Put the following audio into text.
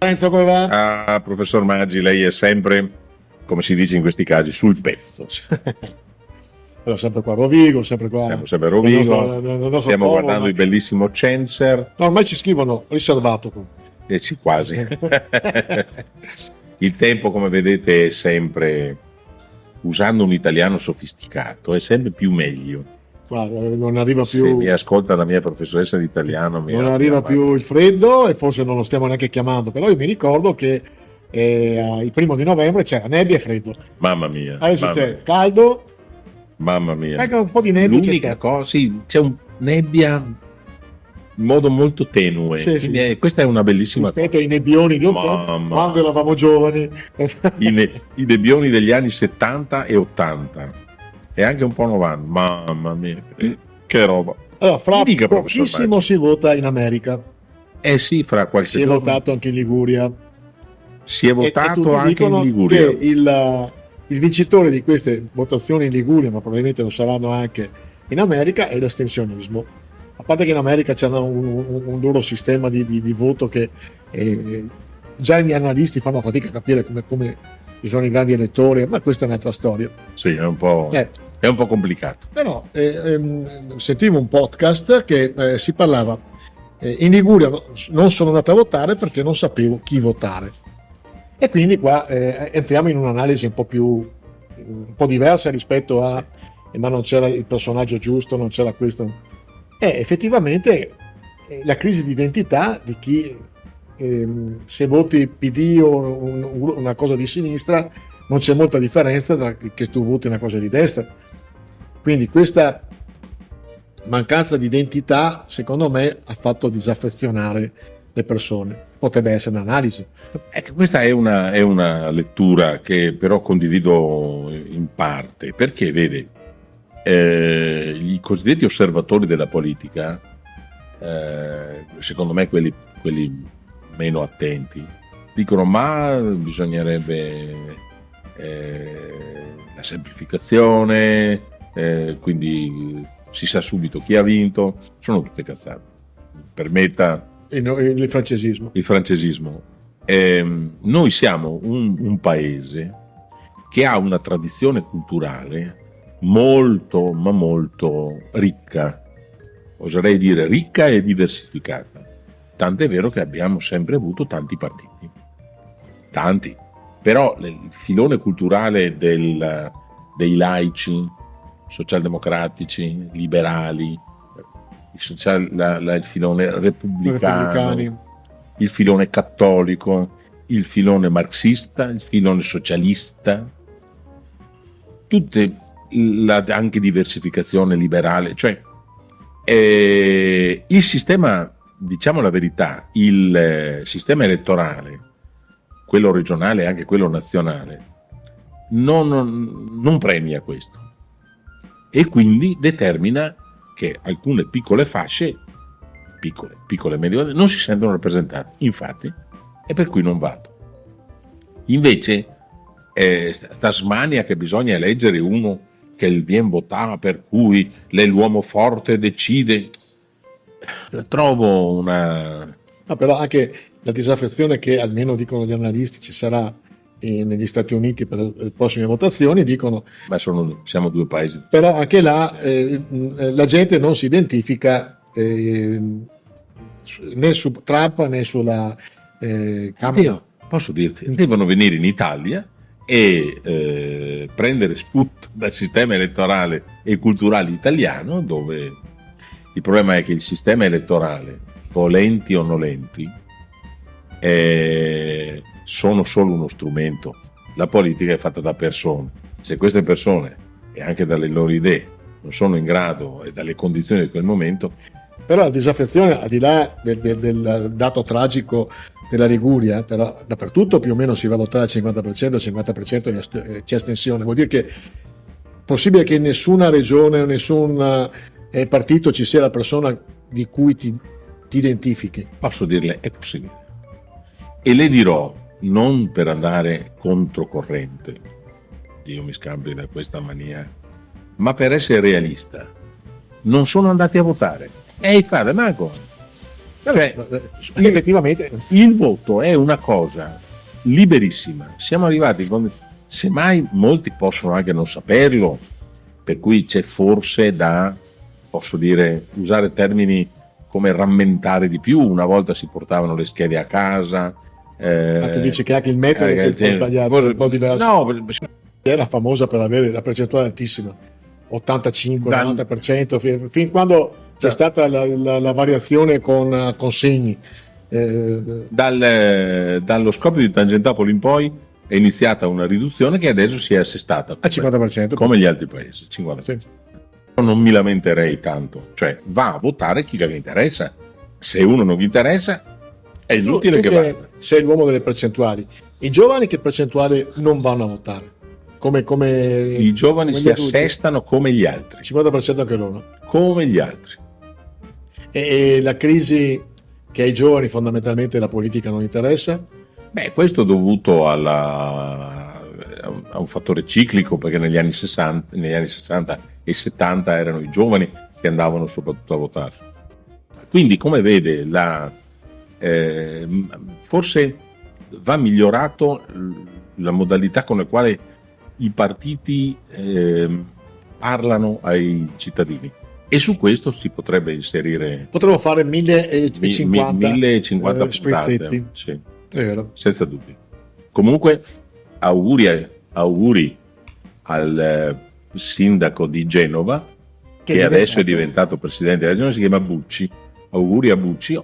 Enzo, come va? Ah, professor Maggi, lei è sempre, come si dice in questi casi, sul pezzo. Allora, sempre qua a Rovigo, sempre qua. Siamo sempre a Rovigo, nel nostro stiamo popolo, guardando ma- il bellissimo Censer, No, ormai ci scrivono riservato. e ci quasi. Il tempo, come vedete, è sempre, usando un italiano sofisticato, è sempre più meglio. Guarda, non arriva Se più, mi ascolta la mia professoressa di italiano, non arriva più il freddo e forse non lo stiamo neanche chiamando. Però io mi ricordo che il 1 novembre c'era nebbia e freddo. Mamma mia, Adesso mamma c'è mia, caldo, mamma mia. anche un po' di nebbia. c'è L'unica stato. cosa, sì, c'è un nebbia in modo molto tenue. Sì, Quindi sì. questa è una bellissima Rispetto ai nebbioni di un tempo, Mamma. quando eravamo giovani. I nebbioni degli anni 70 e 80 e anche un po' 90. Mamma mia, che roba. Allora, fra Mi dica, professor pochissimo Maggi. si vota in America. Eh sì, fra qualche Si è giorno votato anche in Liguria. si è E votato tutti anche dicono in Liguria. che il vincitore di queste votazioni in Liguria, ma probabilmente lo saranno anche in America, è l'astensionismo. A parte che in America c'è un loro sistema di voto che già i miei analisti fanno fatica a capire come ci sono i grandi elettori, ma questa è un'altra storia. Sì, è un po' complicato. Però sentivo un podcast che si parlava in Liguria non sono andato a votare perché non sapevo chi votare, e quindi qua entriamo in un'analisi un po' diversa rispetto a ma non c'era il personaggio giusto, non c'era questo. Effettivamente la crisi di identità di chi se voti PD o una cosa di sinistra non c'è molta differenza tra che tu voti una cosa di destra. Quindi questa mancanza di identità, secondo me, ha fatto disaffezionare le persone. Potrebbe essere un'analisi. Ecco, questa è una lettura che però condivido in parte, perché vede, i cosiddetti osservatori della politica, secondo me quelli meno attenti, dicono ma bisognerebbe la semplificazione, quindi si sa subito chi ha vinto. Sono tutte cazzate, permetta Il francesismo. il francesismo. Noi siamo un paese che ha una tradizione culturale molto, ma molto ricca, oserei dire ricca e diversificata. Tant'è vero che abbiamo sempre avuto tanti partiti, tanti. Però il filone culturale dei laici, socialdemocratici, liberali, il filone repubblicano, il filone cattolico, il filone marxista, il filone socialista, tutte anche diversificazione liberale, cioè il sistema, diciamo la verità, il sistema elettorale, quello regionale e anche quello nazionale, non premia questo, e quindi determina che alcune piccole fasce, piccole medio, non si sentono rappresentate. Infatti è per cui non vado. Invece sta smania che bisogna eleggere uno che il vien votava, per cui l'uomo forte decide, la trovo una... No, però anche la disaffezione che almeno dicono gli analisti ci sarà negli Stati Uniti per le prossime votazioni, dicono, ma siamo due paesi. però anche là la gente non si identifica né su Trump né sulla Camera. Posso dirti, devono venire in Italia e prendere spunto dal sistema elettorale e culturale italiano, dove il problema è che il sistema elettorale, volenti o nolenti, sono solo uno strumento. La politica è fatta da persone. Se queste persone, e anche dalle loro idee, non sono in grado, e dalle condizioni di quel momento... Però la disaffezione, al di là del dato tragico della Liguria, però dappertutto più o meno si va a votare al 50%, il 50% c'è astensione. Vuol dire che è possibile che in nessuna regione o nessun partito ci sia la persona di cui ti identifichi. Posso dirle, è possibile. E le dirò, non per andare controcorrente, Dio mi scampi da questa mania, ma per essere realista. Non sono andati a votare. E fare, Marco, Cioè, effettivamente il voto è una cosa liberissima. Siamo arrivati con... Semmai molti possono anche non saperlo, per cui c'è forse da, posso dire, usare termini come rammentare di più. Una volta si portavano le schede a casa. ma tu dici che anche il metodo è un po' sbagliato, un po' diverso. No, Era famosa per avere la percentuale altissima, 85-90%, fin quando c'è stata la variazione con segni. dallo scoppio di Tangentopoli in poi è iniziata una riduzione che adesso si è assestata Al 50%. come gli altri paesi. 50%. Sì. Non mi lamenterei tanto, cioè va a votare chi che vi interessa. Se uno non vi interessa è inutile Tu che vada. sei l'uomo delle percentuali. I giovani che percentuale non vanno a votare? Come I giovani come si gli adulti? assestano come gli altri, 50% anche loro. come gli altri. E la crisi che ai giovani fondamentalmente la politica non interessa? Beh, questo è dovuto a un fattore ciclico, perché negli anni 60 e 70 erano i giovani che andavano soprattutto a votare. Quindi, come vede, forse va migliorato la modalità con la quale i partiti parlano ai cittadini, e su questo si potrebbe inserire Potremmo fare 1050 1050 sprizzetti. puntate, sì, È vero. senza dubbio. Comunque, auguri al sindaco di Genova, che adesso è diventato presidente della regione, si chiama Bucci. Auguri a Bucci.